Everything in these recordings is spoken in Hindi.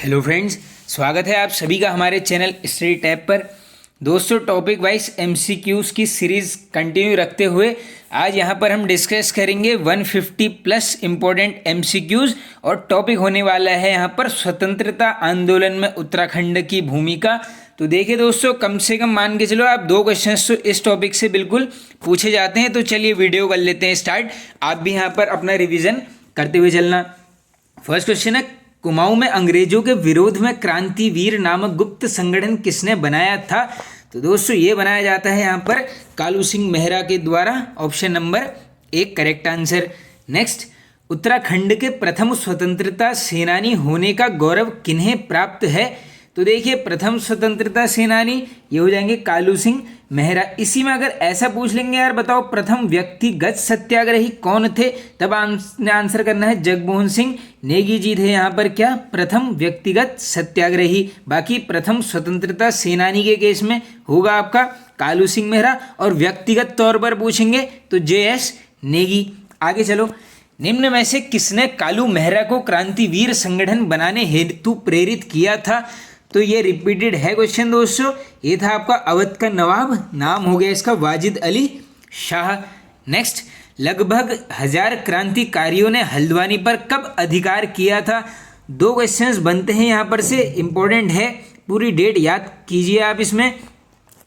हेलो फ्रेंड्स, स्वागत है आप सभी का हमारे चैनल स्टडी टैब पर। दोस्तों, टॉपिक वाइज एमसीक्यूज़ की सीरीज़ कंटिन्यू रखते हुए आज यहाँ पर हम डिस्कस करेंगे 150 प्लस इम्पोर्टेंट एमसीक्यूज़ और टॉपिक होने वाला है यहाँ पर स्वतंत्रता आंदोलन में उत्तराखंड की भूमिका। तो देखिए दोस्तों, कम से कम मान के चलो आप 2 क्वेश्चंस तो इस टॉपिक से बिल्कुल पूछे जाते हैं। तो चलिए वीडियो कर लेते हैं स्टार्ट। आप भी यहाँ पर अपना रिविज़न करते हुए चलना। फर्स्ट क्वेश्चन है, कुमाऊं में अंग्रेजों के विरोध में क्रांतिवीर नामक गुप्त संगठन किसने बनाया था? तो दोस्तों ये बनाया जाता है यहाँ पर कालू सिंह मेहरा के द्वारा। Option number 1 correct answer. Next, Uttarakhand के प्रथम स्वतंत्रता सेनानी होने का गौरव किन्हें प्राप्त है? तो देखिए, प्रथम स्वतंत्रता सेनानी ये हो जाएंगे कालू सिंह मेहरा। इसी में अगर ऐसा पूछ लेंगे यार बताओ प्रथम व्यक्तिगत सत्याग्रही कौन थे, तब आंसर करना है जगमोहन सिंह नेगी जी थे यहाँ पर क्या प्रथम व्यक्तिगत सत्याग्रही। बाकी प्रथम स्वतंत्रता सेनानी के केस में होगा आपका कालू सिंह मेहरा, और व्यक्तिगत तौर पर पूछेंगे तो JS नेगी। आगे चलो, निम्न में से किसने कालू मेहरा को क्रांतिवीर संगठन बनाने हेतु प्रेरित किया था? तो ये रिपीटेड है क्वेश्चन दोस्तों। ये था आपका अवध का नवाब, नाम हो गया इसका वाजिद अली शाह। नेक्स्ट, लगभग 1000 क्रांतिकारियों ने हल्द्वानी पर कब अधिकार किया था? 2 क्वेश्चंस बनते हैं यहाँ पर से, इंपॉर्टेंट है, पूरी डेट याद कीजिए आप इसमें।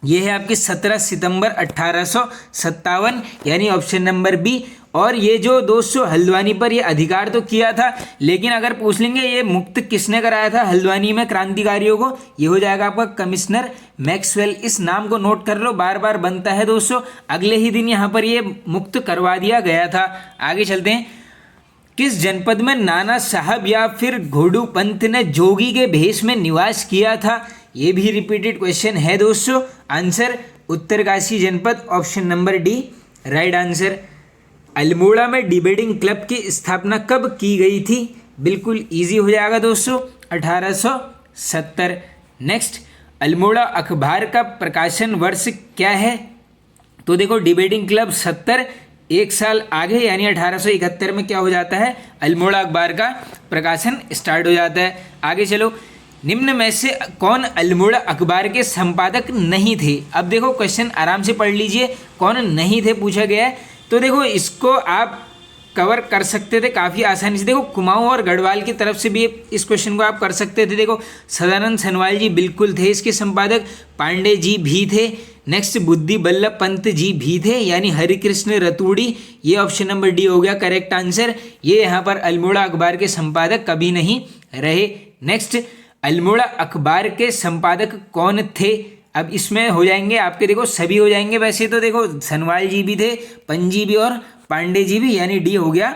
ये है आपकी 17 सितंबर 1857 यानी ऑप्शन नंबर बी। और ये जो दोस्तों हल्द्वानी पर ये अधिकार तो किया था, लेकिन अगर पूछ लेंगे ये मुक्त किसने कराया था हल्द्वानी में क्रांतिकारियों को, ये हो जाएगा आपका कमिश्नर मैक्सवेल। इस नाम को नोट कर लो, बार बार बनता है दोस्तों। अगले ही दिन यहाँ पर ये मुक्त करवा दिया गया था। आगे चलते हैं, किस जनपद में नाना साहब या फिर घोड़ू पंत ने जोगी के भेष में निवास किया था? ये भी रिपीटेड क्वेश्चन है दोस्तों। आंसर उत्तरकाशी जनपद, option number D right answer. Almora में डिबेटिंग क्लब की स्थापना कब की गई थी? बिल्कुल इजी हो जाएगा दोस्तों, 1870। नेक्स्ट, अल्मोड़ा अखबार का प्रकाशन वर्ष क्या है? तो देखो, डिबेटिंग क्लब 70, एक साल आगे यानी 1871 में क्या हो जाता है, अल्मोड़ा अखबार का प्रकाशन स्टार्ट हो जाता है। आगे चलो, निम्न में से कौन अल्मोड़ा अखबार के संपादक नहीं थे? अब देखो क्वेश्चन आराम से पढ़ लीजिए, कौन नहीं थे पूछा गया है। तो देखो इसको आप कवर कर सकते थे काफ़ी आसानी से। देखो कुमाऊं और गढ़वाल की तरफ से भी इस क्वेश्चन को आप कर सकते थे। देखो सदानंद सनवाल जी बिल्कुल थे इसके संपादक, पांडे जी भी थे। नेक्स्ट, बुद्धि बल्लभ पंत जी भी थे यानी हरिकृष्ण रतूड़ी। ये ऑप्शन नंबर डी हो गया करेक्ट आंसर। ये यहाँ पर अल्मोड़ा अखबार के संपादक कभी नहीं रहे। नेक्स्ट, अल्मोड़ा अखबार के संपादक कौन थे? अब इसमें हो जाएंगे आपके, देखो सभी हो जाएंगे वैसे तो। देखो सनवाल जी भी थे, पंजी भी और पांडे जी भी, यानी डी हो गया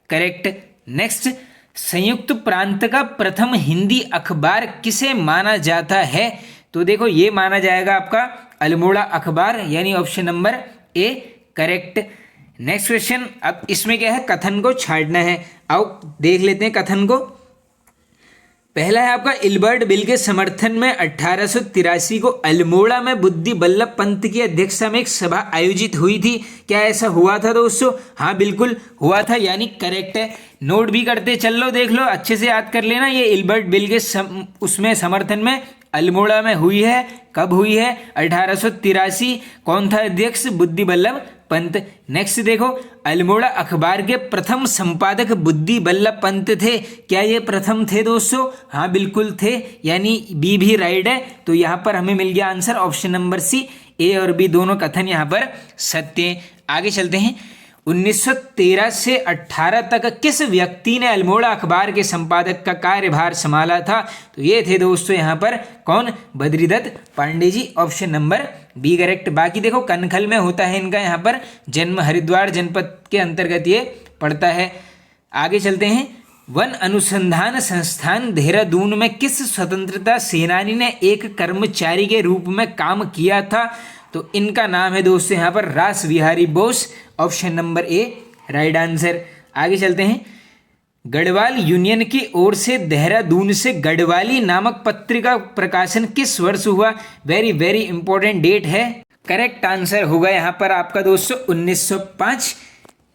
करेक्ट। नेक्स्ट, संयुक्त प्रांत का प्रथम हिंदी अखबार किसे माना जाता है? तो देखो ये माना जाएगा आपका अल्मोड़ा अखबार यानी option number A correct. Next question, अब इसमें क्या है, कथन को छांटना है। आओ देख लेते हैं कथन को। पहला है आपका, इल्बर्ट बिल के समर्थन में 1883 को अल्मोड़ा में बुद्धि बल्लभ पंत की अध्यक्षता में एक सभा आयोजित हुई थी। क्या ऐसा हुआ था दोस्तों? हाँ बिल्कुल हुआ था, यानी करेक्ट है। नोट भी करते चल लो, देख लो अच्छे से याद कर लेना। ये इल्बर्ट बिल के उसमें समर्थन में अल्मोड़ा में हुई है। कब हुई है? 1883। कौन था अध्यक्ष? बुद्धि बल्लभ पंत। नेक्स्ट देखो, अल्मोड़ा अखबार के प्रथम संपादक बुद्धि बल्लभ पंत थे। क्या ये प्रथम थे दोस्तों? हाँ बिल्कुल थे, यानी बी भी राइट है। तो यहाँ पर हमें मिल गया आंसर ऑप्शन नंबर सी। ए और बी दोनों कथन यहाँ पर सत्य हैं। आगे चलते हैं, 1913 से 18 तक किस व्यक्ति ने अल्मोड़ा अखबार के संपादक का कार्यभार संभाला था? तो ये थे दोस्तों यहाँ पर कौन? Badridutt Pande ji, option number B correct. बाकी देखो कनखल में होता है इनका यहाँ पर जन्म, हरिद्वार जनपद के अंतर्गत ये पड़ता है। आगे चलते हैं, वन अनुसंधान संस्थान देहरादून में किस स्वतंत्रता सेनानी ने एक कर्मचारी के रूप में काम किया था? तो इनका नाम है दोस्तों यहाँ पर रास Bihari Bose, option number A right answer. आगे चलते हैं, गढ़वाल यूनियन की ओर से देहरादून से गढ़वाली नामक पत्रिका प्रकाशन किस वर्ष हुआ? वेरी वेरी इंपॉर्टेंट डेट है। करेक्ट आंसर होगा यहाँ पर आपका दोस्तों 1905।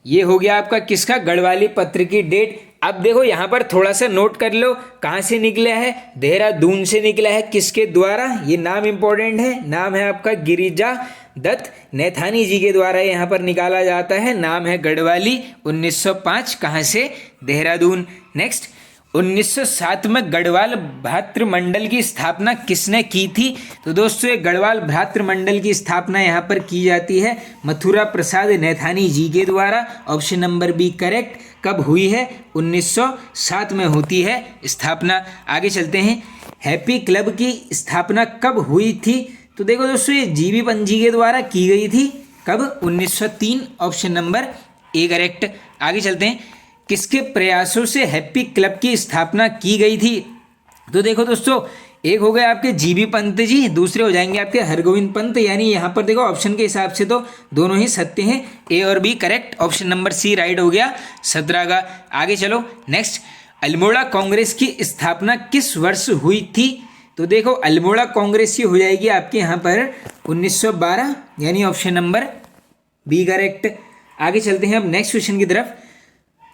ये हो गया आपका किसका? गढ़वाली पत्र की डेट। अब देखो यहाँ पर थोड़ा सा नोट कर लो, कहाँ से निकला है, देहरादून से निकला है। किसके द्वारा, ये नाम इंपॉर्टेंट है, नाम है आपका गिरिजा दत्त नैथानी जी के द्वारा यहाँ पर निकाला जाता है। नाम है गढ़वाली, 1905, कहाँ से, देहरादून। नेक्स्ट, 1907 में गढ़वाल भ्रातृमंडल की स्थापना किसने की थी? तो दोस्तों ये गढ़वाल भ्रातृमंडल की स्थापना यहाँ पर की जाती है मथुरा प्रसाद नैथानी जी के द्वारा। Option number B correct. कब हुई है? 1907 में होती है स्थापना। आगे चलते हैं, हैप्पी क्लब की स्थापना कब हुई थी? तो देखो दोस्तों ये जीबी पंत जी के द्वारा की गई थी। कब? 1903, ऑप्शन नंबर ए करेक्ट। आगे चलते हैं, किसके प्रयासों से हैप्पी क्लब की स्थापना की गई थी? तो देखो दोस्तों, एक हो गए आपके जीबी पंत जी, दूसरे हो जाएंगे आपके हरगोविंद पंत। यानी यहाँ पर देखो ऑप्शन के हिसाब से तो दोनों ही सत्य हैं, ए और B correct. Option number C right हो गया 17 का। आगे चलो नेक्स्ट, अल्मोड़ा कांग्रेस की स्थापना किस वर्ष हुई थी? तो देखो अल्मोड़ा कांग्रेस की हो जाएगी आपके यहाँ पर 1912, यानी ऑप्शन नंबर बी करेक्ट। आगे चलते हैं अब नेक्स्ट क्वेश्चन की तरफ।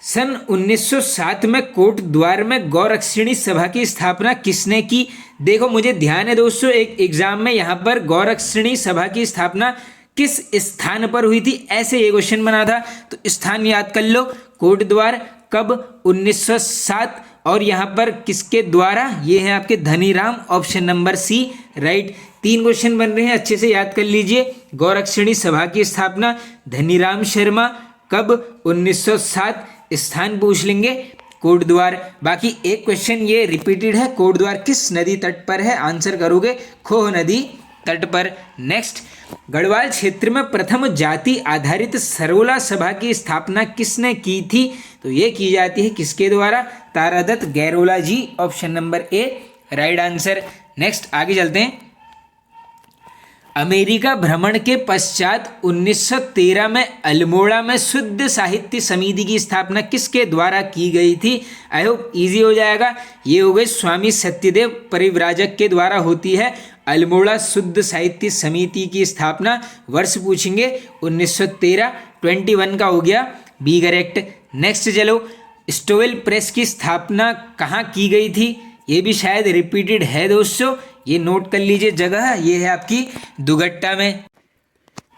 सन 1907 में कोट द्वार में गौरक्षिणी सभा की स्थापना किसने की? देखो मुझे ध्यान है दोस्तों, एक एग्जाम में यहाँ पर गौरक्षिणी सभा की स्थापना किस स्थान पर हुई थी, ऐसे ये क्वेश्चन बना था। तो स्थान याद कर लो, कोट द्वार। कब? 1907। और यहाँ पर किसके द्वारा? ये है आपके Dhaniram, option number C right. 3 question बन रहे हैं, अच्छे से याद कर लीजिए। गौरक्षिणी सभा की स्थापना धनीराम शर्मा, कब? 1907। स्थान पूछ लेंगे कोट द्वार। बाकी एक क्वेश्चन ये रिपीटेड है, कोट द्वार किस नदी तट पर है? आंसर करोगे खोह नदी तट पर। नेक्स्ट, गढ़वाल क्षेत्र में प्रथम जाति आधारित सरोला सभा की स्थापना किसने की थी? तो ये की जाती है किसके द्वारा? Taradatt Gairola ji, option number A right answer. Next आगे चलते हैं, अमेरिका भ्रमण के पश्चात 1913 में अल्मोड़ा में शुद्ध साहित्य समिति की स्थापना किसके द्वारा की गई थी? आई होप इजी हो जाएगा। ये हो गई स्वामी सत्यदेव परिव्राजक के द्वारा होती है अल्मोड़ा शुद्ध साहित्य समिति की स्थापना। वर्ष पूछेंगे 1913, 21 का हो गया बी करेक्ट। नेक्स्ट चलो, स्टोवेल प्रेस की स्थापना कहाँ की गई थी? ये भी शायद रिपीटेड है दोस्तों, ये नोट कर लीजिए जगह, ये है आपकी दुगट्टा में।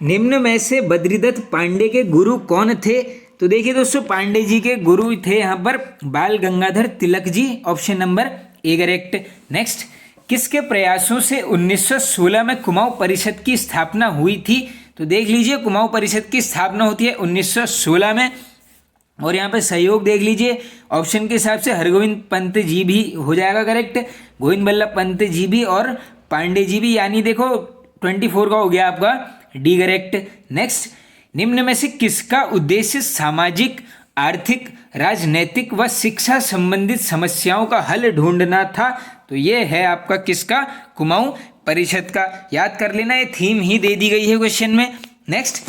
निम्न में से बद्रीदत्त पांडे के गुरु कौन थे? तो देखिए दोस्तों, पांडे जी के गुरु थे यहाँ पर Bal Gangadhar Tilak ji, option number A correct. Next, किसके प्रयासों से 1916 में कुमाऊं परिषद की स्थापना हुई थी? तो देख लीजिए, कुमाऊं परिषद की स्थापना होती है 1916 में। और यहाँ पे सहयोग देख लीजिए, ऑप्शन के हिसाब से हरगोविंद पंत जी भी हो जाएगा करेक्ट, गोविंद बल्लभ पंत जी भी और पांडे जी भी, यानी देखो 24 का हो गया आपका डी करेक्ट। नेक्स्ट, निम्न में से किसका उद्देश्य सामाजिक, आर्थिक, राजनैतिक व शिक्षा संबंधित समस्याओं का हल ढूंढना था? तो ये है आपका किसका? कुमाऊं परिषद का। याद कर लेना, ये थीम ही दे दी गई है क्वेश्चन में। नेक्स्ट,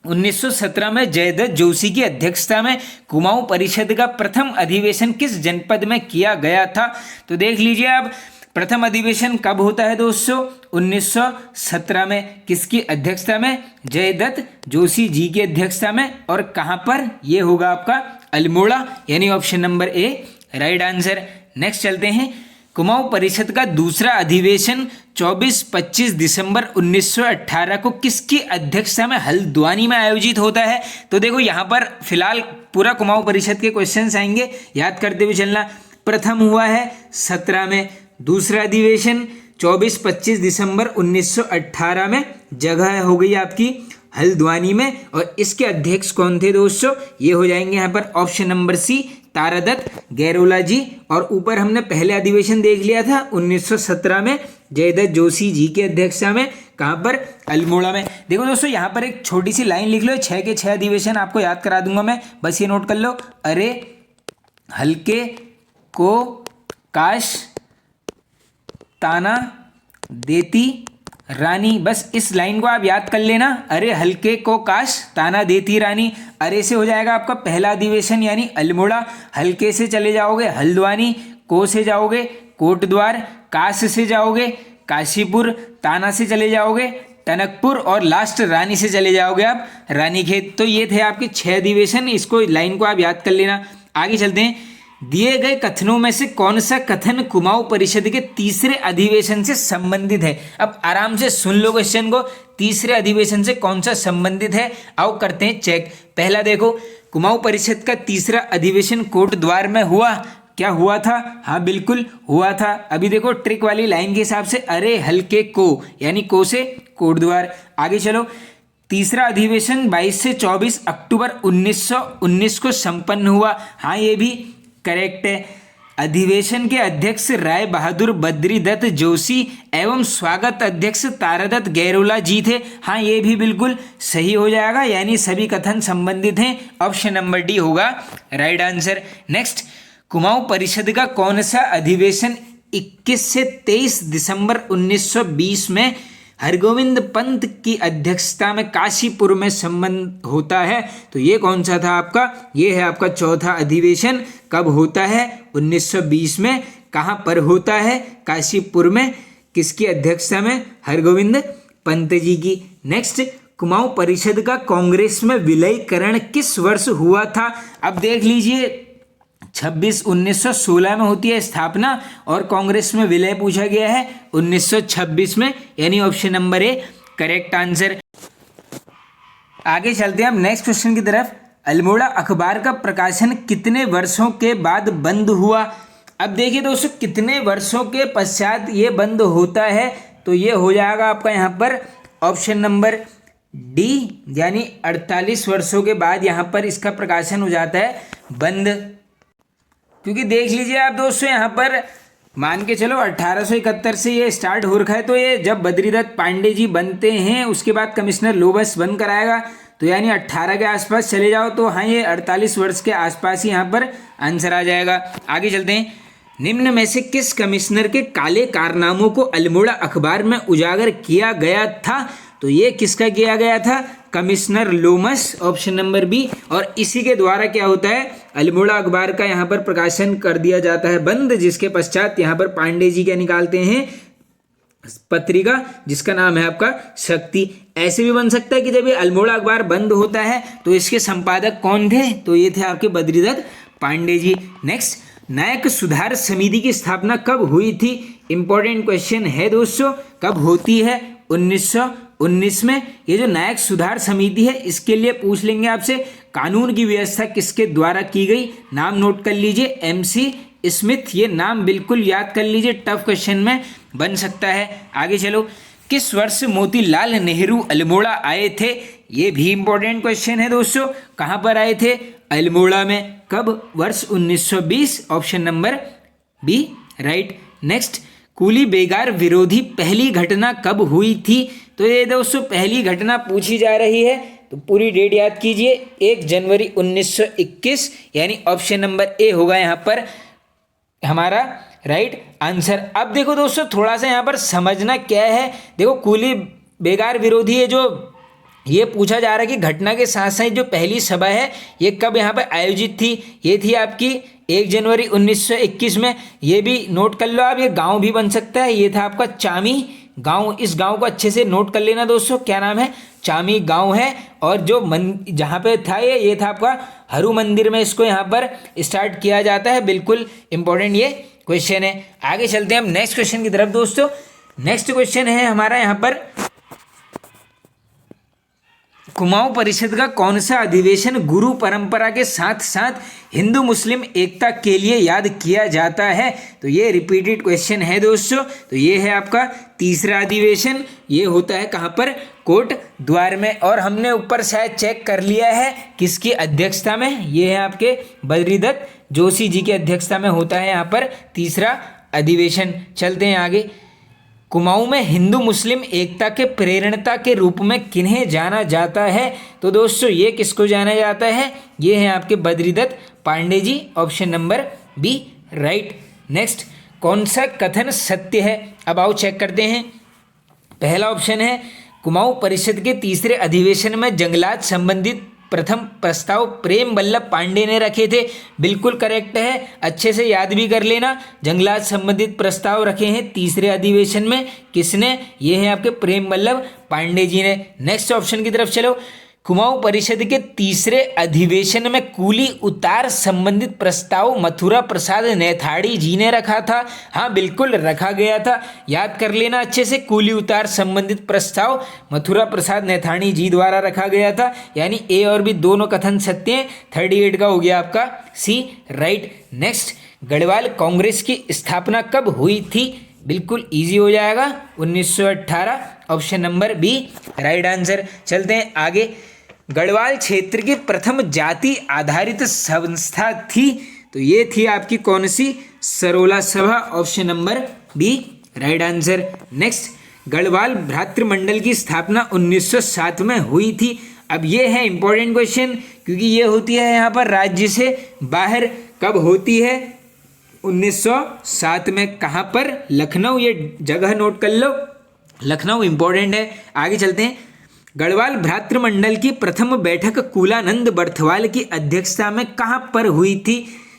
1917 में जयदत्त जोशी की अध्यक्षता में कुमाऊं परिषद का प्रथम अधिवेशन किस जनपद में किया गया था? तो देख लीजिए आप, प्रथम अधिवेशन कब होता है दोस्तों? 1917 में। किसकी अध्यक्षता में? जयदत्त जोशी जी की अध्यक्षता में। और कहाँ पर? ये होगा आपका अल्मोड़ा, यानी option number A right answer. Next चलते हैं, कुमाऊं परिषद का दूसरा अधिवेशन 24-25 दिसंबर 1918 को किसकी अध्यक्षता में हल्द्वानी में आयोजित होता है? तो देखो यहाँ पर फिलहाल पूरा कुमाऊं परिषद के क्वेश्चंस आएंगे, याद करते हुए चलना। प्रथम हुआ है 17 में, दूसरा अधिवेशन 24-25 दिसंबर 1918 में, जगह हो गई आपकी हल्द्वानी में। और इसके अध्यक्ष कौन थे दोस्तों? ये हो जाएंगे यहाँ पर option number C Taradatt Gairola ji. और ऊपर हमने पहले अधिवेशन देख लिया था 1917 में जयदत्त जोशी जी की अध्यक्षता में, कहाँ पर? अल्मोड़ा में। देखो दोस्तों, यहाँ पर एक छोटी सी लाइन लिख लो, 6 के 6 अधिवेशन आपको याद करा दूंगा मैं, बस ये नोट कर लो। अरे हल्के को काश ताना देती रानी, बस इस लाइन को आप याद कर लेना। अरे हल्के को काश ताना देती रानी। अरे से हो जाएगा आपका पहला अधिवेशन यानी अल्मोड़ा, हल्के से चले जाओगे हल्द्वानी, को से जाओगे कोटद्वार, काश से जाओगे काशीपुर, ताना से चले जाओगे टनकपुर और लास्ट रानी से चले जाओगे आप रानीखेत। तो ये थे आपके 6 अधिवेशन, इसको लाइन को आप याद कर लेना। आगे चलते हैं। दिए गए कथनों में से कौन सा कथन कुमाऊं परिषद के तीसरे अधिवेशन से संबंधित है? अब आराम से सुन लो क्वेश्चन को, तीसरे अधिवेशन से कौन सा संबंधित है, आओ करते हैं चेक। पहला देखो, कुमाऊं परिषद का तीसरा अधिवेशन कोट द्वार में हुआ। क्या हुआ था? हाँ बिल्कुल हुआ था। अभी देखो ट्रिक वाली लाइन के हिसाब से, अरे हल्के को, यानी को से कोट द्वार। आगे चलो, तीसरा अधिवेशन 22 से 24 अक्टूबर 1919 को संपन्न हुआ। हाँ ये भी करेक्ट है। अधिवेशन के अध्यक्ष राय बहादुर बद्री दत्त जोशी एवं स्वागत अध्यक्ष तारादत्त गैरोला जी थे। हाँ ये भी बिल्कुल सही हो जाएगा, यानी सभी कथन संबंधित हैं। ऑप्शन नंबर डी होगा राइट आंसर। नेक्स्ट, कुमाऊं परिषद का कौन सा अधिवेशन 21 से 23 दिसंबर 1920 में हरगोविंद पंत की अध्यक्षता में काशीपुर में संबंध होता है? तो ये कौन सा था आपका? ये है आपका चौथा अधिवेशन। कब होता है? 1920 में। कहाँ पर होता है? काशीपुर में। किसकी अध्यक्षता में? हरगोविंद पंत जी की। नेक्स्ट, कुमाऊं परिषद का कांग्रेस में विलयीकरण किस वर्ष हुआ था? अब देख लीजिए, 1916 में होती है स्थापना और कांग्रेस में विलय पूछा गया है 1926 में, यानी option number A correct answer. आगे चलते हैं हम नेक्स्ट क्वेश्चन की तरफ। अल्मोड़ा अखबार का प्रकाशन कितने वर्षों के बाद बंद हुआ? अब देखिए दोस्तों, कितने वर्षों के पश्चात ये बंद होता है, तो ये हो जाएगा आपका यहाँ पर ऑप्शन नंबर डी, यानी 48 वर्षों के बाद यहाँ पर इसका प्रकाशन हो जाता है बंद। क्योंकि देख लीजिए आप दोस्तों, यहाँ पर मान के चलो 1871 से ये स्टार्ट हो रखा है, तो ये जब बद्रीदत्त पांडे जी बनते हैं उसके बाद कमिश्नर लोबस बंद कराएगा, तो यानी 18 के आसपास चले जाओ, तो हाँ ये 48 वर्ष के आसपास ही यहाँ पर आंसर आ जाएगा। आगे चलते हैं। निम्न में से किस कमिश्नर के काले कारनामों को अल्मोड़ा अखबार में उजागर किया गया था? तो ये किसका किया गया था? Commissioner Lomas, option number B. और इसी के द्वारा क्या होता है? अल्मोड़ा अखबार का यहाँ पर प्रकाशन कर दिया जाता है बंद, जिसके पश्चात यहाँ पर पांडे जी क्या निकालते हैं? पत्रिका, जिसका नाम है आपका शक्ति। ऐसे भी बन सकता है कि जब ये अल्मोड़ा अखबार बंद होता है तो इसके संपादक कौन थे? तो ये थे आपके बद्रीदत्त पांडे जी। नेक्स्ट, नायक सुधार समिति की स्थापना कब हुई थी? इंपॉर्टेंट क्वेश्चन है दोस्तों, कब होती है? 1919 में। ये जो नायक सुधार समिति है, इसके लिए पूछ लेंगे आपसे कानून की व्यवस्था किसके द्वारा की गई? नाम नोट कर लीजिए, MC स्मिथ। ये नाम बिल्कुल याद कर लीजिए, टफ क्वेश्चन में बन सकता है। आगे चलो, किस वर्ष मोतीलाल नेहरू अल्मोड़ा आए थे? ये भी इंपॉर्टेंट क्वेश्चन है दोस्तों। कहाँ पर आए थे? अल्मोड़ा में। कब? वर्ष 1920, option number B right. Next, कूली बेगार विरोधी पहली घटना कब हुई थी? तो ये दोस्तों पहली घटना पूछी जा रही है, तो पूरी डेट याद कीजिए, 1 जनवरी 1921, यानी ऑप्शन नंबर ए होगा यहाँ पर हमारा राइट आंसर। अब देखो दोस्तों, थोड़ा सा यहाँ पर समझना क्या है। देखो, कूली बेगार विरोधी है जो ये पूछा जा रहा है कि घटना के साथ साथ जो पहली सभा है ये कब यहाँ पर आयोजित थी? ये थी आपकी 1 जनवरी 1921 में। ये भी नोट कर लो आप, ये गांव भी बन सकता है। ये था आपका चामी गांव। इस गांव को अच्छे से नोट कर लेना दोस्तों, क्या नाम है? चामी गांव है। और जो जहाँ पे था ये था आपका हरु मंदिर में इसको यहाँ पर स्टार्ट किया जाता है। बिल्कुल इंपॉर्टेंट ये क्वेश्चन है। आगे चलते हैं हम नेक्स्ट क्वेश्चन की तरफ दोस्तों। नेक्स्ट क्वेश्चन है हमारा यहाँ पर, कुमाऊं परिषद का कौन सा अधिवेशन गुरु परंपरा के साथ साथ हिंदू मुस्लिम एकता के लिए याद किया जाता है? तो ये रिपीटेड क्वेश्चन है दोस्तों। तो ये है आपका तीसरा अधिवेशन। ये होता है कहाँ पर? कोट द्वार में। और हमने ऊपर शायद चेक कर लिया है किसकी अध्यक्षता में, ये है आपके बद्रीदत्त जोशी जी की अध्यक्षता में होता है यहाँ पर तीसरा अधिवेशन। चलते हैं आगे। कुमाऊं में हिंदू मुस्लिम एकता के प्रेरणता के रूप में किन्हें जाना जाता है? तो दोस्तों ये किसको जाना जाता है? ये है आपके Badridatt Pande ji, option number B right. Next, कौन सा कथन सत्य है? अब आओ चेक करते हैं। पहला ऑप्शन है, कुमाऊं परिषद के तीसरे अधिवेशन में जंगलात संबंधित प्रथम प्रस्ताव प्रेम वल्लभ पांडे ने रखे थे। बिल्कुल करेक्ट है, अच्छे से याद भी कर लेना। जंगलात संबंधित प्रस्ताव रखे हैं तीसरे अधिवेशन में, किसने? ये है आपके प्रेम वल्लभ पांडे जी ने। नेक्स्ट ऑप्शन की तरफ चलो। कुमाऊं परिषद के तीसरे अधिवेशन में कूली उतार संबंधित प्रस्ताव मथुरा प्रसाद नैथाड़ी जी ने रखा था। हाँ बिल्कुल रखा गया था, याद कर लेना अच्छे से। कूली उतार संबंधित प्रस्ताव मथुरा प्रसाद नैथाड़ी जी द्वारा रखा गया था, यानी ए और बी दोनों कथन सत्य हैं। 38 का हो गया आपका सी राइट। नेक्स्ट, गढ़वाल कांग्रेस की स्थापना कब हुई थी? बिल्कुल इजी हो जाएगा, 1918, option number B right answer. चलते हैं आगे। गढ़वाल क्षेत्र की प्रथम जाति आधारित संस्था थी, तो ये थी आपकी कौन सी? Sarola Sabha, option number B right answer. Next, Garhwal Bhratrimandal की स्थापना 1907 में हुई थी। अब ये है इंपॉर्टेंट क्वेश्चन, क्योंकि ये होती है यहाँ पर राज्य से बाहर। कब होती है? 1907 में। कहाँ पर? लखनऊ। ये जगह नोट कर लो, लखनऊ इंपॉर्टेंट है। आगे चलते हैं। गढ़वाल भ्रातृमंडल की प्रथम बैठक कुलानंद बर्थवाल की अध्यक्षता में कहाँ पर हुई थी?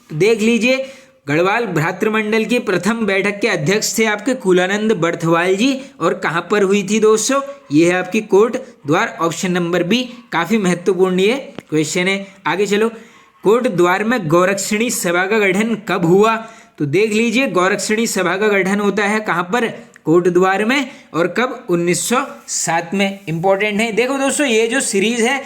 तो देख लीजिए, गढ़वाल भ्रातृमंडल की प्रथम बैठक के अध्यक्ष थे आपके कुलानंद बर्थवाल जी, और कहाँ पर हुई थी दोस्तों? ये है आपकी कोट द्वार, ऑप्शन नंबर बी। काफी महत्वपूर्ण ये क्वेश्चन है। आगे चलो। कोट द्वार में गौरक्षणी सभा का गठन कब हुआ? तो देख लीजिए, गौरक्षणी सभा का गठन होता है कहाँ पर? कोट द्वार में। और कब? 1907 में। इंपॉर्टेंट है। देखो दोस्तों, ये जो सीरीज है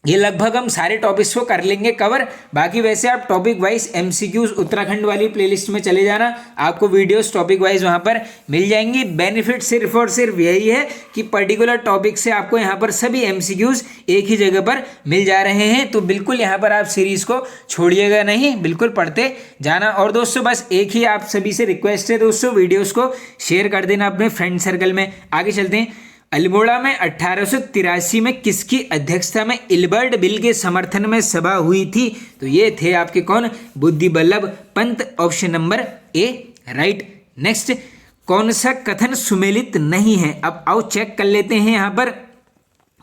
ये लगभग हम सारे टॉपिक्स को कर लेंगे कवर। बाकी वैसे आप टॉपिक वाइज एमसीक्यूज उत्तराखंड वाली प्लेलिस्ट में चले जाना, आपको वीडियोस टॉपिक वाइज वहां पर मिल जाएंगी। बेनिफिट सिर्फ और सिर्फ यही है कि पर्टिकुलर टॉपिक से आपको यहाँ पर सभी एमसीक्यूज एक ही जगह पर मिल जा रहे हैं। तो बिल्कुल यहाँ पर आप सीरीज को छोड़िएगा नहीं, बिल्कुल पढ़ते जाना। और दोस्तों बस एक ही आप सभी से रिक्वेस्ट है दोस्तों, वीडियोज़ को शेयर कर देना अपने फ्रेंड सर्कल में। आगे चलते हैं। अल्मोड़ा में 1883 में किसकी अध्यक्षता में इलबर्ट बिल के समर्थन में सभा हुई थी? तो ये थे आपके कौन? Buddhi Ballabh Pant, option number A right. Next, कौन सा कथन सुमेलित नहीं है? अब आओ चेक कर लेते हैं यहाँ पर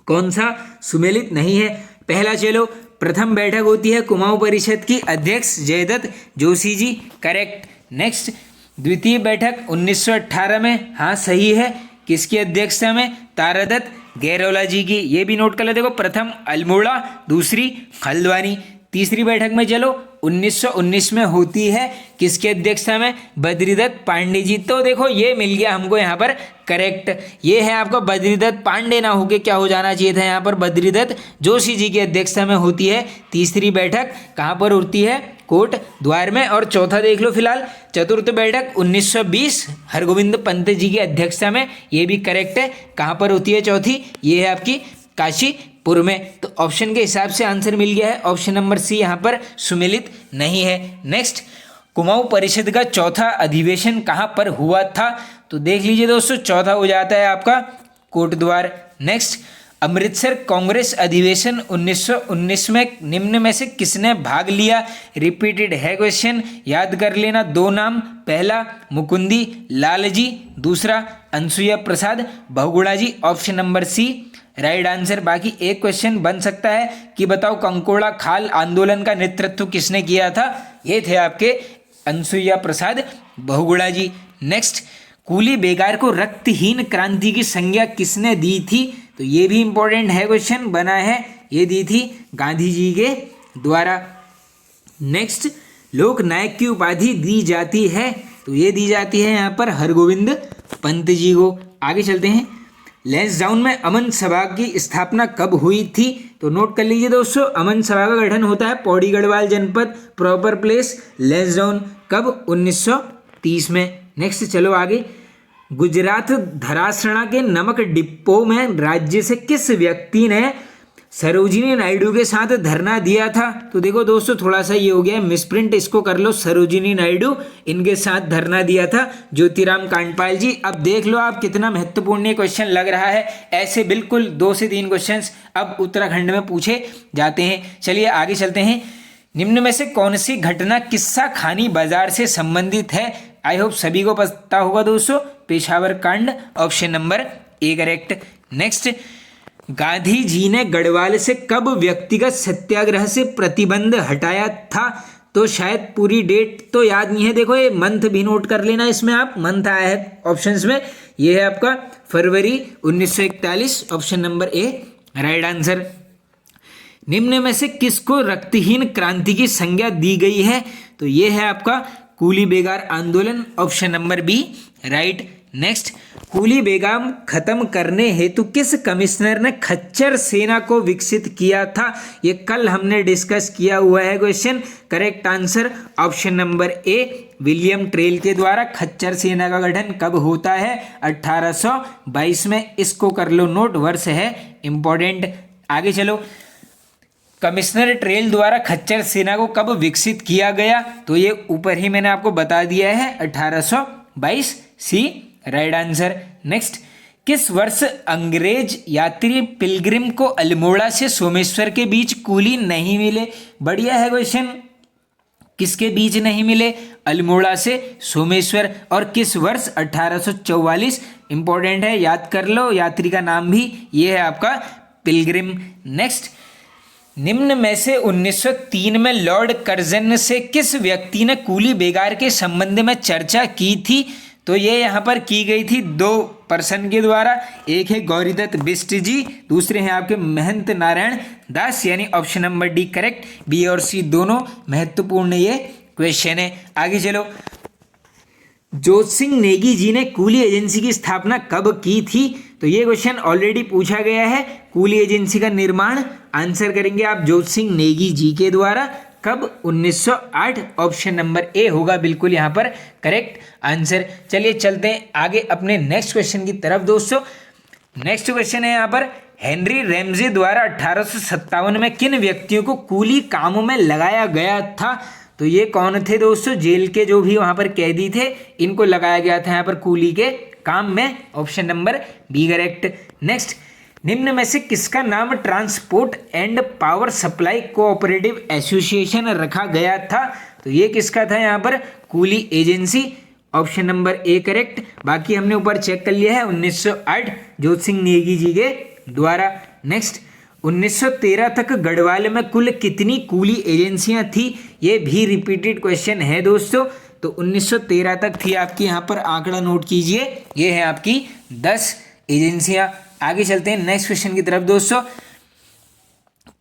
कौन सा सुमेलित नहीं है। पहला चलो, प्रथम बैठक होती है कुमाऊं परिषद की अध्यक्ष जयदत्त जोशी जी, करेक्ट। नेक्स्ट, द्वितीय बैठक 1918 में, हाँ सही है। किसकी अध्यक्षता में? तारादत्त गैरोला जी की, ये भी नोट कर ले। देखो, प्रथम अल्मोड़ा, दूसरी हल्द्वानी। तीसरी बैठक में चलो 1919 में होती है, किसकी अध्यक्षता में? बद्रीदत्त पांडे जी। तो देखो ये मिल गया हमको यहाँ पर करेक्ट। ये है आपका बद्रीदत्त पांडे, ना होके क्या हो जाना चाहिए था यहाँ पर? बद्रीदत्त जोशी जी की अध्यक्षता में होती है तीसरी बैठक। कहाँ पर होती है? कोट द्वार में। और चौथा देख लो फिलहाल, चतुर्थ बैठक 1920 हरगोविंद पंत जी की अध्यक्षता में, ये भी करेक्ट है। कहाँ पर होती है चौथी? ये है आपकी काशीपुर में। तो ऑप्शन के हिसाब से आंसर मिल गया है, ऑप्शन नंबर सी यहाँ पर सुमेलित नहीं है। नेक्स्ट, कुमाऊं परिषद का चौथा अधिवेशन कहाँ पर हुआ था? तो देख लीजिए दोस्तों, चौथा हो जाता है आपका कोट द्वार। नेक्स्ट, अमृतसर कांग्रेस अधिवेशन 1919 में निम्न में से किसने भाग लिया? रिपीटेड है क्वेश्चन, याद कर लेना। दो नाम, पहला मुकुंदी लाल जी, दूसरा Anusuya Prasad Bahuguna ji, option number C right answer. बाकी एक क्वेश्चन बन सकता है कि बताओ कंकोड़ा खाल आंदोलन का नेतृत्व किसने किया था? ये थे आपके अनसुईया प्रसाद बहुगुणा जी। नेक्स्ट, कूली बेगार को रक्तहीन क्रांति की संज्ञा किसने दी थी? तो ये भी इंपॉर्टेंट है क्वेश्चन बना है, ये दी थी गांधी जी के द्वारा। नेक्स्ट, लोक नायक की उपाधि दी जाती है, तो ये दी जाती है यहाँ पर हरगोविंद पंत जी को। आगे चलते हैं। लैंसडाउन में अमन सभा की स्थापना कब हुई थी? तो नोट कर लीजिए दोस्तों, अमन सभा का गठन होता है पौड़ी गढ़वाल जनपद, प्रॉपर प्लेस लैंसडाउन। कब? 1930 में। नेक्स्ट चलो आगे। गुजरात धरासणा के नमक डिपो में राज्य से किस व्यक्ति ने सरोजिनी नायडू के साथ धरना दिया था? तो देखो दोस्तों, थोड़ा सा ये हो गया मिसप्रिंट, इसको कर लो। सरोजिनी नायडू इनके साथ धरना दिया था ज्योतिराम कांडपाल जी। अब देख लो आप कितना महत्वपूर्ण ये क्वेश्चन लग रहा है। ऐसे बिल्कुल 2 से 3 क्वेश्चंस अब उत्तराखंड में पूछे जाते हैं। चलिए आगे चलते हैं। निम्न में से कौन सी घटना किस्सा खानी बाजार से संबंधित है? आई होप सभी को पता होगा दोस्तों, पेशावर कांड, option number A correct. Next, Gandhi ji ने गढ़वाल से कब व्यक्तिगत सत्याग्रह से प्रतिबंध हटाया था? तो शायद पूरी डेट तो याद नहीं है, देखो ये मंथ भी नोट कर लेना, इसमें आप मंथ आया है ऑप्शंस में, ये है आपका फरवरी 1941, option number A right answer. निम्न में से किसको रक्तहीन क्रांति की संज्ञा दी गई है? तो ये है आपका कूली बेगार आंदोलन, option number B right. Next, कूली बेगाम खत्म करने हेतु किस कमिश्नर ने खच्चर सेना को विकसित किया था? ये कल हमने डिस्कस किया हुआ है question. Correct answer option number ए, विलियम ट्रेल के द्वारा खच्चर सेना का गठन कब होता है? 1822 में। इसको कर लो नोट, वर्ष है इंपॉर्टेंट। आगे चलो, कमिश्नर ट्रेल द्वारा खच्चर सेना को कब विकसित किया गया? तो ये ऊपर ही मैंने आपको बता दिया है, 1822, सी राइट आंसर। नेक्स्ट, किस वर्ष अंग्रेज यात्री पिलग्रिम को अल्मोड़ा से सोमेश्वर के बीच कूली नहीं मिले? बढ़िया है क्वेश्चन। किसके बीच नहीं मिले? अल्मोड़ा से सोमेश्वर। और किस वर्ष? 1844। इंपॉर्टेंट है, याद कर लो यात्री का नाम भी, ये है आपका पिलग्रिम। नेक्स्ट, निम्न में से 1903 में लॉर्ड कर्जन से किस व्यक्ति ने कूली बेगार के संबंध में चर्चा की थी? तो ये यहाँ पर की गई थी दो पर्सन के द्वारा। एक है गौरीदत्त बिष्ट जी, दूसरे हैं आपके महंत नारायण दास, यानी option number D correct. B और सी दोनों महत्वपूर्ण ये क्वेश्चन है। आगे चलो, जोत सिंह नेगी जी ने कूली एजेंसी की स्थापना कब की थी? तो ये क्वेश्चन ऑलरेडी पूछा गया है। कूली एजेंसी का निर्माण आंसर करेंगे आप जोत सिंह नेगी जी के द्वारा। कब? 1908, ऑप्शन नंबर ए होगा बिल्कुल यहाँ पर करेक्ट आंसर। चलिए चलते हैं आगे अपने नेक्स्ट क्वेश्चन की तरफ दोस्तों। नेक्स्ट क्वेश्चन है यहाँ पर, हेनरी रैमजे द्वारा 1857 में किन व्यक्तियों को कूली कामों में लगाया गया था? तो ये कौन थे दोस्तों? जेल के जो भी वहां पर कैदी थे, इनको लगाया गया था यहाँ पर कूली के काम में, option number B correct. Next, निम्न में से किसका नाम transport and power supply cooperative association रखा गया था? तो ये किसका था यहाँ पर? Coolie agency, option number A correct. बाकी हमने ऊपर चेक कर लिया है, 1908 जोत सिंह नेगी जी के द्वारा। नेक्स्ट, 1913 तक गढ़वाल में कुल कितनी कूली एजेंसियां थी? ये भी रिपीटेड क्वेश्चन है दोस्तों। तो 1913 तक थी आपकी, यहाँ पर आंकड़ा नोट कीजिए, ये है आपकी 10 एजेंसियां। आगे चलते हैं नेक्स्ट क्वेश्चन की तरफ दोस्तों।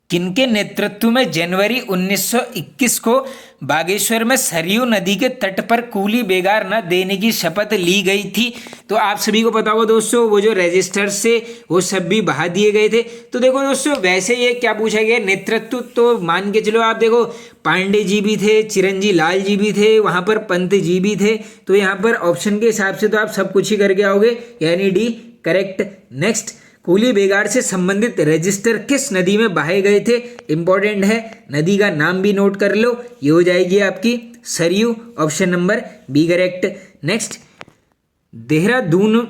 किनके नेतृत्व में जनवरी 1921 को बागेश्वर में सरयू नदी के तट पर कूली बेगार न देने की शपथ ली गई थी? तो आप सभी को पता होगा दोस्तों, वो जो रजिस्टर से वो सब भी बहा दिए गए थे। तो देखो दोस्तों, वैसे ये क्या पूछा गया, नेतृत्व तो मान के चलो आप, देखो पांडे जी भी थे, चिरंजी लाल जी भी थे, वहां पर पंत जी भी थे। तो यहाँ पर ऑप्शन के हिसाब से तो आप सब कुछ ही करके आओगे, यानी डी करेक्ट। नेक्स्ट, कूली बेगार से संबंधित रजिस्टर किस नदी में बहाए गए थे? इंपॉर्टेंट है, नदी का नाम भी नोट कर लो, ये हो जाएगी आपकी Saryu, option number B correct. Next, Dehradun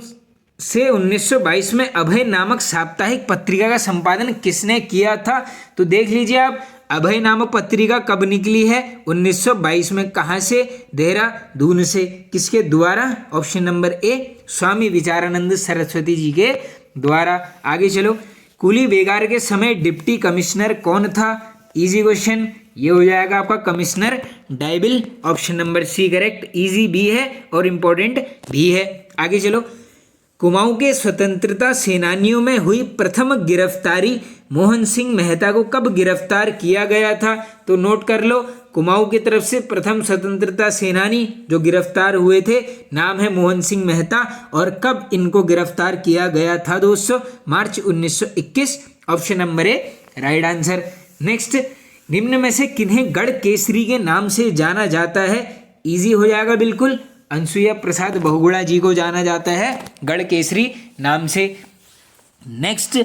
से 1922 में अभय नामक साप्ताहिक पत्रिका का संपादन किसने किया था? तो देख लीजिए आप, अभय नामक पत्रिका कब निकली है? 1922 में। कहाँ से? देहरादून से। किसके द्वारा? ऑप्शन नंबर ए, स्वामी विचारानंद सरस्वती जी के द्वारा। आगे चलो, कूली बेगार के समय डिप्टी कमिश्नर कौन था? इजी क्वेश्चन, ये हो जाएगा आपका कमिश्नर डाइबिल, option number C correct. Easy भी है और इंपॉर्टेंट भी है। आगे चलो, कुमाऊं के स्वतंत्रता सेनानियों में हुई प्रथम गिरफ्तारी मोहन सिंह मेहता को कब गिरफ्तार किया गया था? तो नोट कर लो, कुमाऊं की तरफ से प्रथम स्वतंत्रता सेनानी जो गिरफ्तार हुए थे, नाम है मोहन सिंह मेहता। और कब इनको गिरफ्तार किया गया था दोस्तों? मार्च 1921, option number A right answer. Next, निम्न में से किन्हें गढ़ केसरी के नाम से जाना जाता है? इजी हो जाएगा बिल्कुल, अनसुईया प्रसाद बहुगुणा जी को जाना जाता है गढ़ केसरी नाम से। नेक्स्ट,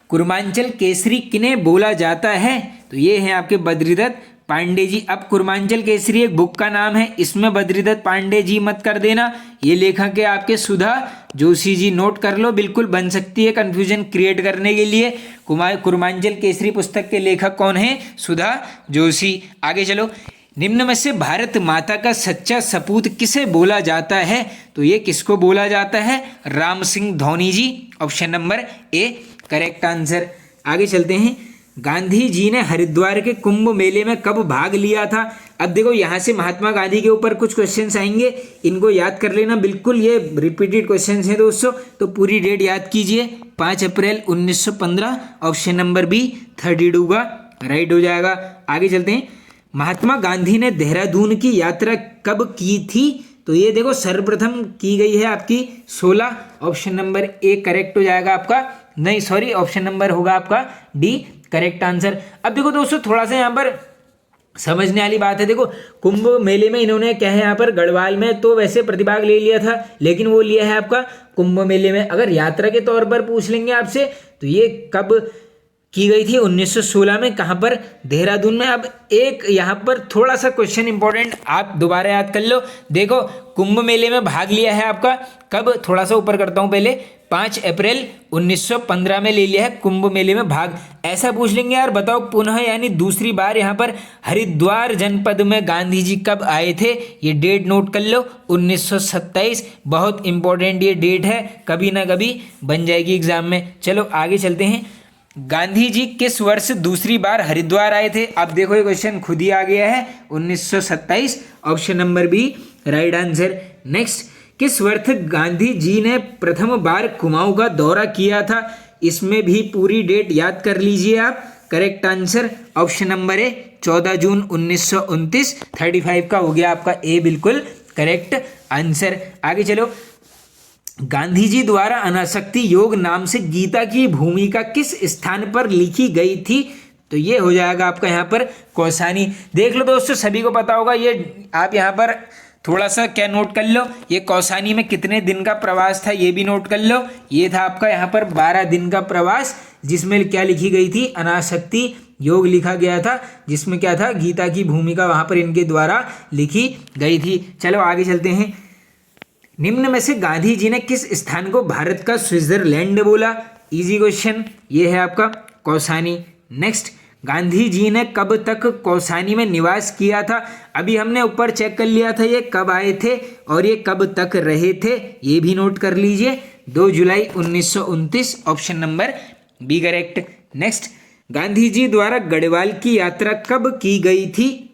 कुर्मांचल केसरी किन्हें बोला जाता है? तो ये है आपके बद्रीदत्त पांडे जी। अब कुर्मांचल केसरी एक बुक का नाम है, इसमें बद्रीदत्त पांडे जी मत कर देना। ये लेखक है आपके सुधा जोशी जी, नोट कर लो, बिल्कुल बन सकती है कंफ्यूजन क्रिएट करने के लिए। कुर्मांचल केसरी पुस्तक के लेखक कौन है? सुधा जोशी। आगे चलो, निम्न में से भारत माता का सच्चा सपूत किसे बोला जाता है? तो ये किसको बोला जाता है? Ram Singh Dhoni ji, option number A correct answer. आगे चलते हैं, गांधी जी ने हरिद्वार के कुंभ मेले में कब भाग लिया था? अब देखो, यहाँ से महात्मा गांधी के ऊपर कुछ क्वेश्चंस आएंगे, इनको याद कर लेना बिल्कुल, ये रिपीटेड क्वेश्चंस हैं दोस्तों। तो पूरी डेट याद कीजिए, 5 अप्रैल 1915, ऑप्शन नंबर बी 32 का राइट हो जाएगा। आगे चलते हैं। महात्मा गांधी ने देहरादून की यात्रा कब की थी? तो ये देखो सर्वप्रथम की गई है आपकी 16। ऑप्शन नंबर ए करेक्ट हो जाएगा आपका, नहीं सॉरी ऑप्शन नंबर होगा आपका डी करेक्ट आंसर। अब देखो दोस्तों थोड़ा सा यहाँ पर समझने वाली बात है। देखो कुंभ मेले में इन्होंने क्या है यहाँ पर गढ़वाल में तो वैसे प्रतिभाग ले लिया था, लेकिन वो लिया है आपका कुंभ मेले में। अगर यात्रा के तौर पर पूछ लेंगे आपसे तो ये कब की गई थी? 1916 में। कहाँ पर? देहरादून में। अब एक यहाँ पर थोड़ा सा क्वेश्चन इंपॉर्टेंट आप दोबारा याद कर लो। देखो कुंभ मेले में भाग लिया है आपका कब? थोड़ा सा ऊपर करता हूँ पहले, 5 अप्रैल 1915 में ले लिया है कुंभ मेले में भाग। ऐसा पूछ लेंगे यार बताओ पुनः यानी दूसरी बार यहाँ पर हरिद्वार जनपद में गांधी जी कब आए थे? ये डेट नोट कर लो, 1927। बहुत इंपॉर्टेंट ये डेट है, कभी ना कभी बन जाएगी एग्जाम में। चलो आगे चलते हैं। गांधी जी किस वर्ष दूसरी बार हरिद्वार आए थे? अब देखो ये क्वेश्चन खुद ही आ गया है, 1927। Option number B right answer. Next, किस वर्ष गांधी जी ने प्रथम बार कुमाऊं का दौरा किया था? इसमें भी पूरी डेट याद कर लीजिए आप। करेक्ट आंसर ऑप्शन नंबर ए 14 जून 1929। 35 का हो गया आपका ए बिल्कुल करेक्ट आंसर। आगे चलो। गांधी जी द्वारा अनासक्ति योग नाम से गीता की भूमिका किस स्थान पर लिखी गई थी? तो ये हो जाएगा आपका यहाँ पर कौसानी। देख लो दोस्तों सभी को पता होगा ये, आप यहाँ पर थोड़ा सा क्या नोट कर लो, ये कौसानी में कितने दिन का प्रवास था ये भी नोट कर लो। ये था आपका यहाँ पर 12 दिन का प्रवास, जिसमें क्या लिखी गई थी? अनासक्ति योग लिखा गया था, जिसमें क्या था? गीता की भूमिका वहां पर इनके द्वारा लिखी गई थी। चलो आगे चलते हैं। निम्न में से गांधी जी ने किस स्थान को भारत का स्विट्जरलैंड बोला? इजी क्वेश्चन, ये है आपका कौसानी। नेक्स्ट, गांधी जी ने कब तक कौसानी में निवास किया था? अभी हमने ऊपर चेक कर लिया था ये कब आए थे और ये कब तक रहे थे, ये भी नोट कर लीजिए। 2 जुलाई 1929। Option number B correct. Next, Gandhi ji द्वारा गढ़वाल की यात्रा कब की गई थी?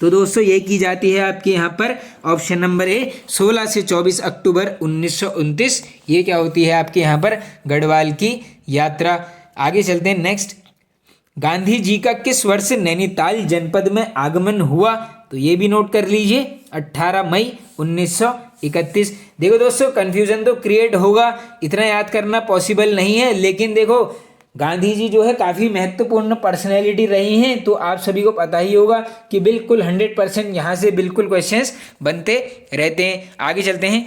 तो दोस्तों ये की जाती है आपके यहाँ पर ऑप्शन नंबर ए 16 से 24 अक्टूबर 1929। ये क्या होती है आपके यहाँ पर गढ़वाल की यात्रा। आगे चलते हैं। नेक्स्ट, गांधी जी का किस वर्ष नैनीताल जनपद में आगमन हुआ? तो ये भी नोट कर लीजिए, 18 मई 1931। देखो दोस्तों कंफ्यूजन तो क्रिएट होगा, इतना याद करना पॉसिबल नहीं है, लेकिन देखो गांधी जी जो है काफ़ी महत्वपूर्ण पर्सनैलिटी रही हैं, तो आप सभी को पता ही होगा कि बिल्कुल 100% यहाँ से बिल्कुल क्वेश्चंस बनते रहते हैं। आगे चलते हैं।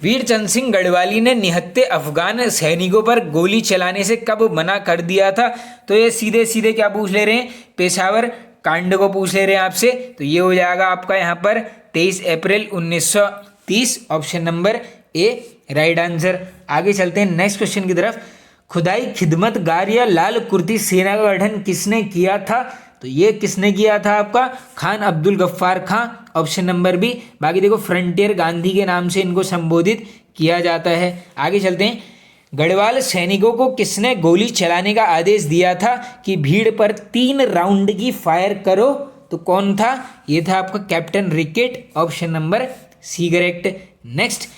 वीरचंद सिंह गढ़वाली ने निहत्थे अफगान सैनिकों पर गोली चलाने से कब मना कर दिया था? तो ये सीधे सीधे क्या पूछ ले रहे हैं? पेशावर कांड को पूछ ले रहे हैं आपसे। तो ये हो जाएगा आपका यहाँ पर 23 अप्रैल 1930। Option number A right answer. आगे चलते हैं नेक्स्ट क्वेश्चन की तरफ। खुदाई खिदमतगार या लाल कुर्ती सेना का गठन किसने किया था? तो ये किसने किया था आपका? Khan Abdul Ghaffar Khan. Option number B. बाकी देखो फ्रंटियर गांधी के नाम से इनको संबोधित किया जाता है। आगे चलते हैं। गढ़वाल सैनिकों को किसने गोली चलाने का आदेश दिया था कि भीड़ पर 3 राउंड की फायर करो? तो कौन था? ये था आपका captain Ricket. Option number C correct. Next,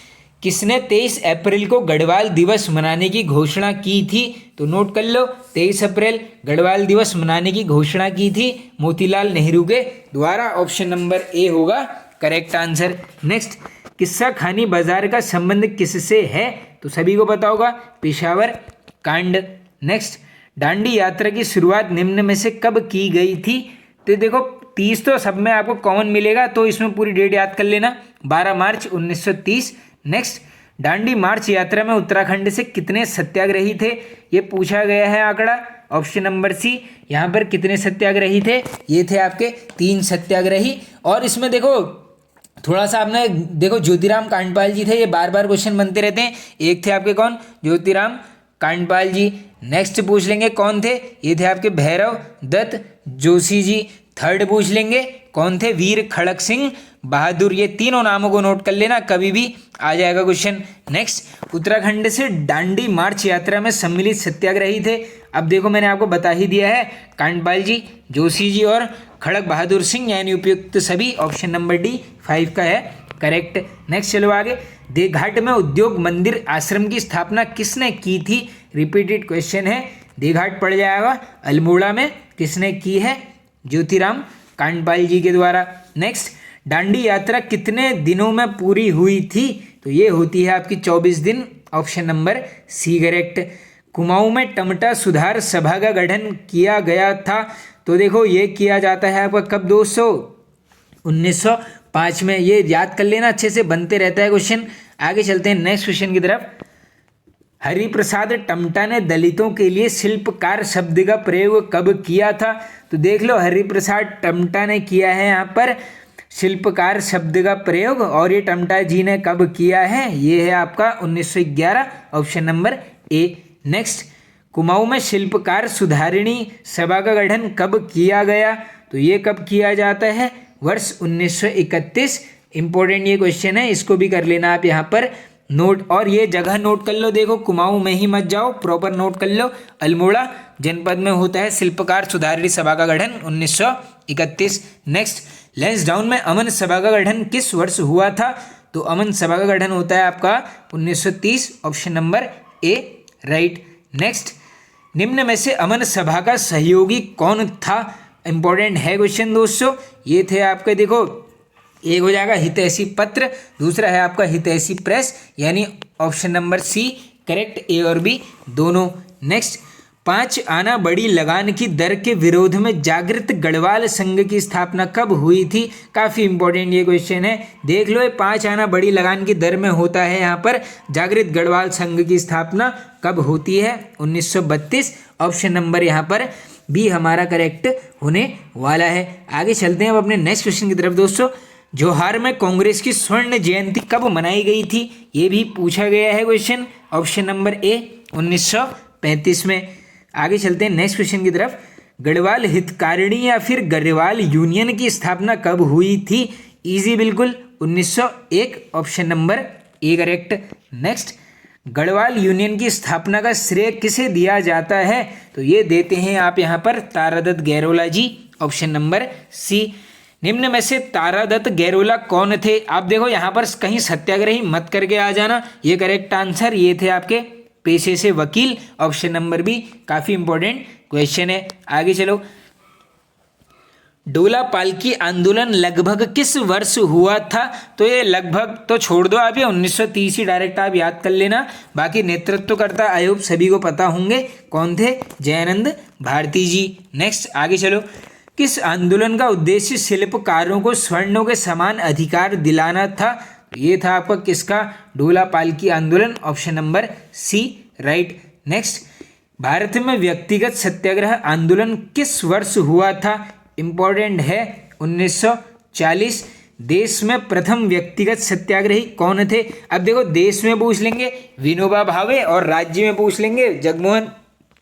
किसने 23 अप्रैल को गढ़वाल दिवस मनाने की घोषणा की थी? तो नोट कर लो, 23 अप्रैल गढ़वाल दिवस मनाने की घोषणा की थी मोतीलाल नेहरू के द्वारा। ऑप्शन नंबर ए होगा करेक्ट आंसर। नेक्स्ट, किस्सा खानी बाजार का संबंध किससे है? तो सभी को पता होगा, पेशावर कांड। नेक्स्ट, दांडी यात्रा की शुरुआत निम्न में से कब की गई थी? तो देखो 30 तो सब में आपको कॉमन मिलेगा, तो इसमें पूरी डेट याद कर लेना, 12 मार्च 1930। नेक्स्ट, दांडी मार्च यात्रा में उत्तराखंड से कितने सत्याग्रही थे? ये पूछा गया है आंकड़ा। Option number C. यहाँ पर कितने सत्याग्रही थे? ये थे आपके 3 सत्याग्रही। और इसमें देखो थोड़ा सा आपने देखो ज्योतिराम कांडपाल जी थे, ये बार बार क्वेश्चन बनते रहते हैं। एक थे आपके कौन? ज्योतिराम कांडपाल जी। नेक्स्ट पूछ लेंगे कौन थे? ये थे आपके भैरव दत्त जोशी जी। थर्ड पूछ लेंगे कौन थे? वीर खड़क सिंह बहादुर। ये तीनों नामों को नोट कर लेना, कभी भी आ जाएगा क्वेश्चन। नेक्स्ट, उत्तराखंड से दांडी मार्च यात्रा में सम्मिलित सत्याग्रही थे। अब देखो मैंने आपको बता ही दिया है, कांडपाल जी, जोशी जी और खड़क बहादुर सिंह, यानी उपयुक्त सभी। ऑप्शन नंबर डी 5 का है करेक्ट। नेक्स्ट चलो आगे। देवघाट में उद्योग मंदिर आश्रम की स्थापना किसने की थी? रिपीटेड क्वेश्चन है। देघाट पड़ जाएगा। अल्मोड़ा में किसने की है? ज्योतिराम कांडपाल जी के द्वारा। नेक्स्ट, दांडी यात्रा कितने दिनों में पूरी हुई थी? तो ये होती है आपकी 24 दिन, option number C correct. Kumaon में टमटा सुधार सभा का गठन किया गया था, तो देखो ये किया जाता है आपका कब दोस्तों? 1905 में। ये याद कर लेना, अच्छे से बनते रहता है क्वेश्चन। आगे चलते हैं नेक्स्ट क्वेश्चन की तरफ। हरिप्रसाद टमटा ने दलितों के लिए शिल्पकार शब्द का प्रयोग कब किया था? तो देख लो, हरिप्रसाद टमटा ने किया है यहाँ पर शिल्पकार शब्द का प्रयोग, और ये टमटा जी ने कब किया है? ये है आपका 1911, ऑप्शन नंबर ए। नेक्स्ट, कुमाऊं में शिल्पकार सुधारिणी सभा का गठन कब किया गया? तो ये कब किया जाता है? वर्ष 1931। इंपॉर्टेंट ये क्वेश्चन है, इसको भी कर लेना आप यहाँ पर नोट, और ये जगह नोट कर लो। देखो, कुमाऊं में ही मत जाओ, प्रॉपर नोट कर लो। अल्मोड़ा जनपद में होता है शिल्पकार सुधारिणी सभा का गठन 1931। नेक्स्ट, लैंसडाउन में अमन सभा का गठन किस वर्ष हुआ था? तो अमन सभा का गठन होता है आपका 1930, option number A right. Next, निम्न में से अमन सभा का सहयोगी कौन था? इंपॉर्टेंट है क्वेश्चन दोस्तों। ये थे आपके, देखो, एक हो जाएगा हितैषी पत्र, दूसरा है आपका हितैषी प्रेस, यानी ऑप्शन नंबर सी करेक्ट, ए और बी दोनों। नेक्स्ट, 5 आना बड़ी लगान की दर के विरोध में जागृत गढ़वाल संघ की स्थापना कब हुई थी? काफ़ी इंपॉर्टेंट ये क्वेश्चन है, देख लो। 5 आना बड़ी लगान की दर में होता है यहाँ पर जागृत गढ़वाल संघ की स्थापना कब होती है? 1932, ऑप्शन नंबर यहाँ पर बी हमारा करेक्ट होने वाला है। आगे चलते हैं अब अपने नेक्स्ट क्वेश्चन की तरफ दोस्तों। जोहार में कांग्रेस की स्वर्ण जयंती कब मनाई गई थी? ये भी पूछा गया है क्वेश्चन, ऑप्शन नंबर ए 1935 में। आगे चलते हैं नेक्स्ट क्वेश्चन की तरफ। गढ़वाल हितकारिणी या फिर गढ़वाल यूनियन की स्थापना कब हुई थी? इजी बिल्कुल, 1901, option number A correct. Next, Garhwal union की स्थापना का श्रेय किसे दिया जाता है? तो ये देते हैं आप यहाँ पर तारादत्त गैरोला जी, ऑप्शन नंबर सी। निम्न में से तारादत्त गैरोला कौन थे? आप देखो यहाँ पर कहीं सत्याग्रही मत करके आ जाना, ये करेक्ट आंसर। ये थे आपके पेशे से वकील, ऑप्शन नंबर बी। काफ़ी इंपॉर्टेंट क्वेश्चन है। आगे चलो। डोला पालकी आंदोलन लगभग किस वर्ष हुआ था? तो ये लगभग तो छोड़ दो आप, ये 1930 ही डायरेक्ट आप याद कर लेना। बाकी नेतृत्वकर्ता आयोग सभी को पता होंगे कौन थे, जयानंद भारती जी। नेक्स्ट आगे चलो। किस आंदोलन का उद्देश्य शिल्पकारों को स्वर्णों के समान अधिकार दिलाना था? ये था आपका किसका? डोला पालकी आंदोलन, option number C right. Next, Bharat में व्यक्तिगत सत्याग्रह आंदोलन किस वर्ष हुआ था? इंपॉर्टेंट है, 1940। देश में प्रथम व्यक्तिगत सत्याग्रही कौन थे? अब देखो, देश में पूछ लेंगे विनोबा भावे और राज्य में पूछ लेंगे जगमोहन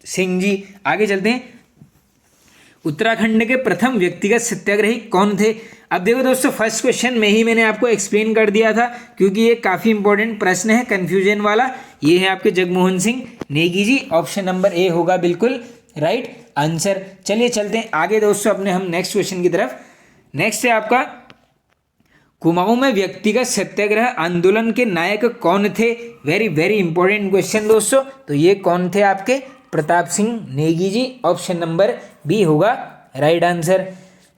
सिंह जी। आगे चलते हैं। उत्तराखंड के प्रथम व्यक्तिगत सत्याग्रही कौन थे? अब देखो दोस्तों, फर्स्ट क्वेश्चन में ही मैंने आपको एक्सप्लेन कर दिया था, क्योंकि ये काफ़ी इंपॉर्टेंट प्रश्न है, कन्फ्यूजन वाला। ये है आपके जगमोहन सिंह नेगी जी, ऑप्शन नंबर ए होगा बिल्कुल राइट आंसर। चलिए चलते हैं आगे दोस्तों अपने हम नेक्स्ट क्वेश्चन की तरफ। नेक्स्ट है आपका, कुमाऊं में व्यक्तिगत सत्याग्रह आंदोलन के नायक कौन थे? वेरी वेरी इंपॉर्टेंट क्वेश्चन दोस्तों। तो ये कौन थे आपके? Pratap Singh Negi ji, option number B होगा राइट आंसर।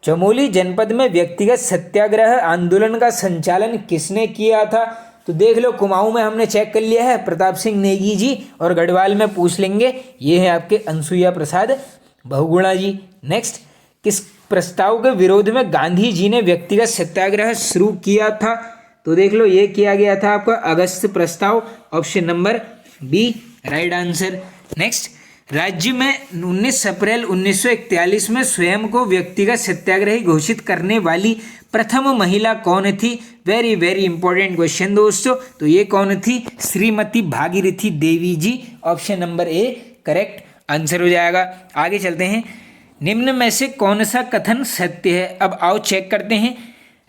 चमोली जनपद में व्यक्तिगत सत्याग्रह आंदोलन का संचालन किसने किया था? तो देख लो, कुमाऊं में हमने चेक कर लिया है प्रताप सिंह नेगी जी, और गढ़वाल में पूछ लेंगे, ये है आपके अनसुईया प्रसाद बहुगुणा जी। नेक्स्ट, किस प्रस्ताव के विरोध में गांधी जी ने व्यक्तिगत सत्याग्रह शुरू किया था? तो देख लो, ये किया गया था आपका अगस्त प्रस्ताव, option number B right answer. Next, राज्य में 19 अप्रैल 1941 में स्वयं को व्यक्तिगत सत्याग्रही घोषित करने वाली प्रथम महिला कौन थी? वेरी वेरी इंपॉर्टेंट क्वेश्चन दोस्तों। तो ये कौन थी? Shrimati Bhagirathi Devi ji, option number A correct answer हो जाएगा। आगे चलते हैं। निम्न में से कौन सा कथन सत्य है? अब आओ चेक करते हैं।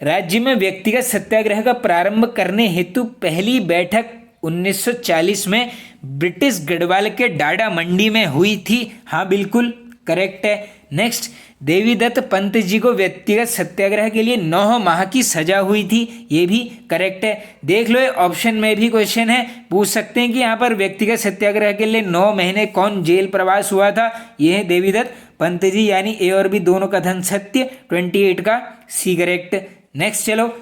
राज्य में व्यक्तिगत सत्याग्रह का प्रारंभ करने हेतु पहली बैठक 1940 में ब्रिटिश गढ़वाल के डाडा मंडी में हुई थी। हाँ बिल्कुल करेक्ट है। नेक्स्ट, देवी दत्त पंत जी को व्यक्तिगत सत्याग्रह के लिए 9 माह की सजा हुई थी, ये भी करेक्ट है। देख लो, ये ऑप्शन में भी क्वेश्चन है, पूछ सकते हैं कि यहाँ पर व्यक्तिगत सत्याग्रह के लिए 9 महीने कौन जेल प्रवास हुआ था, ये है देवी दत्त पंत जी, यानी ए और बी दोनों कथन सत्य, 28 का सी करेक्ट। नेक्स्ट चलो,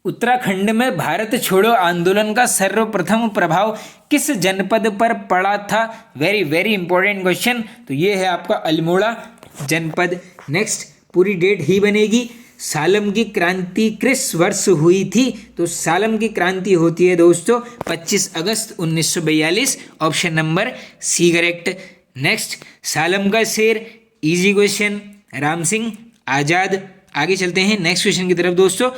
उत्तराखंड में भारत छोड़ो आंदोलन का सर्वप्रथम प्रभाव किस जनपद पर पड़ा था? Very very important question. तो ये है आपका अल्मोड़ा जनपद। नेक्स्ट, पूरी डेट ही बनेगी। सालम की क्रांति किस वर्ष हुई थी? तो सालम की क्रांति होती है दोस्तों 25 अगस्त 1942, option number C correct. Next, Salam का शेर, इजी क्वेश्चन, राम सिंह आजाद। आगे चलते हैं नेक्स्ट क्वेश्चन की तरफ दोस्तों।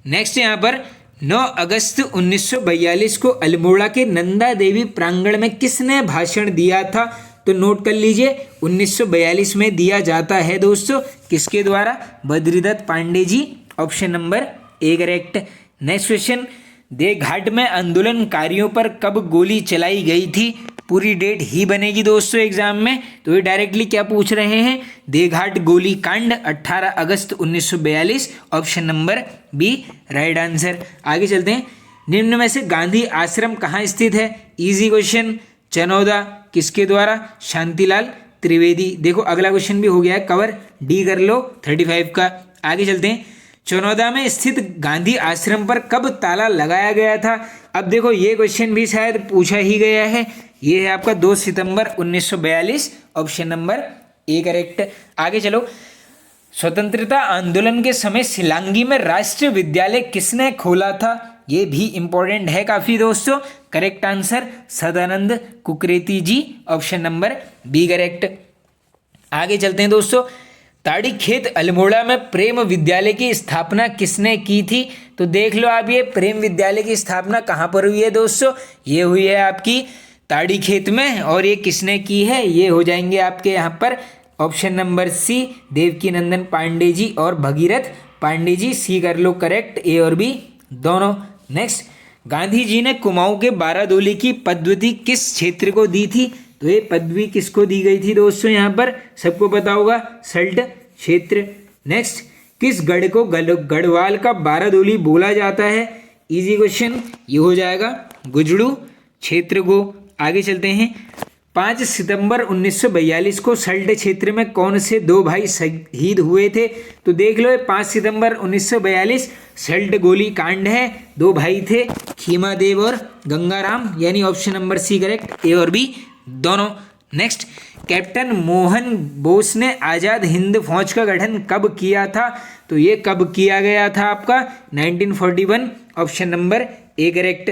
नेक्स्ट यहाँ पर 9 अगस्त 1942 को अल्मोड़ा के नंदा देवी प्रांगण में किसने भाषण दिया था? तो नोट कर लीजिए, 1942 में दिया जाता है दोस्तों, किसके द्वारा? Badridatt Pande ji, option number A correct. Next question, देवघाट में आंदोलनकारियों पर कब गोली चलाई गई थी? पूरी डेट ही बनेगी दोस्तों एग्जाम में, तो ये डायरेक्टली क्या पूछ रहे हैं? देवघाट गोली कांड 18 अगस्त 1942, option number B right answer. आगे चलते हैं, निम्न में से गांधी आश्रम कहाँ स्थित है? इजी क्वेश्चन, चनौदा, किसके द्वारा? शांतिलाल त्रिवेदी। देखो अगला क्वेश्चन भी हो गया है कवर, डी कर लो 35 का। आगे चलते हैं, चनौदा में स्थित गांधी आश्रम पर कब ताला लगाया गया था? अब देखो ये क्वेश्चन भी शायद पूछा ही गया है, ये है आपका 2 सितंबर 1942, ऑप्शन नंबर ए करेक्ट। आगे चलो, स्वतंत्रता आंदोलन के समय शिलांगी में राष्ट्रीय विद्यालय किसने खोला था? ये भी इंपॉर्टेंट है काफी दोस्तों। करेक्ट आंसर सदानंद कुकरेती जी, ऑप्शन नंबर बी करेक्ट। आगे चलते हैं दोस्तों, ताड़ी खेत अल्मोड़ा में प्रेम विद्यालय की स्थापना किसने की थी? तो देख लो आप, ये प्रेम विद्यालय की स्थापना कहाँ पर हुई है दोस्तों? ये हुई है आपकी ताड़ी खेत में, और ये किसने की है? ये हो जाएंगे आपके यहाँ पर ऑप्शन नंबर सी, देवकी नंदन पांडे जी और भगीरथ पांडे जी। सी कर लो करेक्ट, ए और बी दोनों। नेक्स्ट, गांधी जी ने कुमाऊं के बारादोली की पदवी किस क्षेत्र को दी थी? तो ये पदवी किसको दी गई थी दोस्तों? यहाँ पर सबको पता होगा, सल्ट क्षेत्र। नेक्स्ट, किस गढ़ को गढ़वाल का बारादोली बोला जाता है? इजी क्वेश्चन, ये हो जाएगा गुजड़ू क्षेत्र को। आगे चलते हैं, 5 सितंबर 1942 को सल्ट क्षेत्र में कौन से 2 भाई शहीद हुए थे? तो देख लो, 5 सितंबर 1942 सल्ट गोली कांड है, 2 भाई थे, खीमादेव और गंगाराम, यानी ऑप्शन नंबर सी करेक्ट, ए और बी दोनों। नेक्स्ट, कैप्टन मोहन बोस ने आज़ाद हिंद फौज का गठन कब किया था? तो ये कब किया गया था आपका? 1941, ऑप्शन नंबर ए करेक्ट।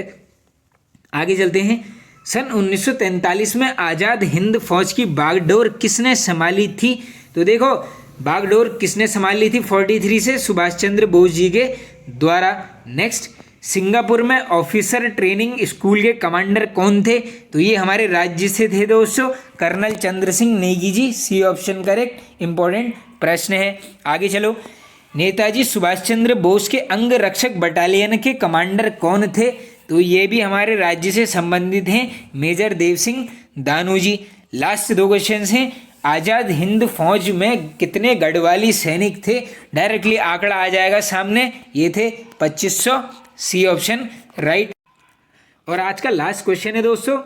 आगे चलते हैं, सन 1943 में आज़ाद हिंद फौज की बागडोर किसने संभाली थी? तो देखो बागडोर किसने संभाली थी? 43 से सुभाष चंद्र बोस जी के द्वारा। नेक्स्ट, सिंगापुर में ऑफिसर ट्रेनिंग स्कूल के कमांडर कौन थे? तो ये हमारे राज्य से थे दोस्तों, colonel Chandra Singh Negi ji. C option correct, important प्रश्न है। आगे चलो, नेताजी सुभाष चंद्र बोस के अंग रक्षक बटालियन के कमांडर कौन थे? तो ये भी हमारे राज्य से संबंधित हैं, मेजर देव सिंह दानू जी। लास्ट 2 क्वेश्चन हैं, आज़ाद हिंद फौज में कितने गढ़वाली सैनिक थे? डायरेक्टली आंकड़ा आ जाएगा सामने, ये थे 2500, सी ऑप्शन राइट। और आज का लास्ट क्वेश्चन है दोस्तों,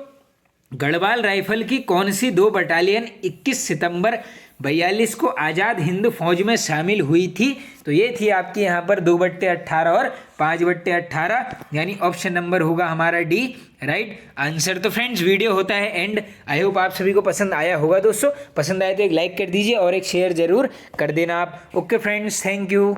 गढ़वाल राइफल की कौन सी 2 बटालियन 21 सितंबर 42 को आज़ाद हिंद फौज में शामिल हुई थी? तो ये थी आपकी यहाँ पर 2/18 और 5/18, यानी ऑप्शन नंबर होगा हमारा डी राइट आंसर। तो फ्रेंड्स वीडियो होता है एंड, आई होप आप सभी को पसंद आया होगा दोस्तों। पसंद आए तो एक लाइक कर दीजिए और एक शेयर जरूर कर देना आप। Okay friends, thank you.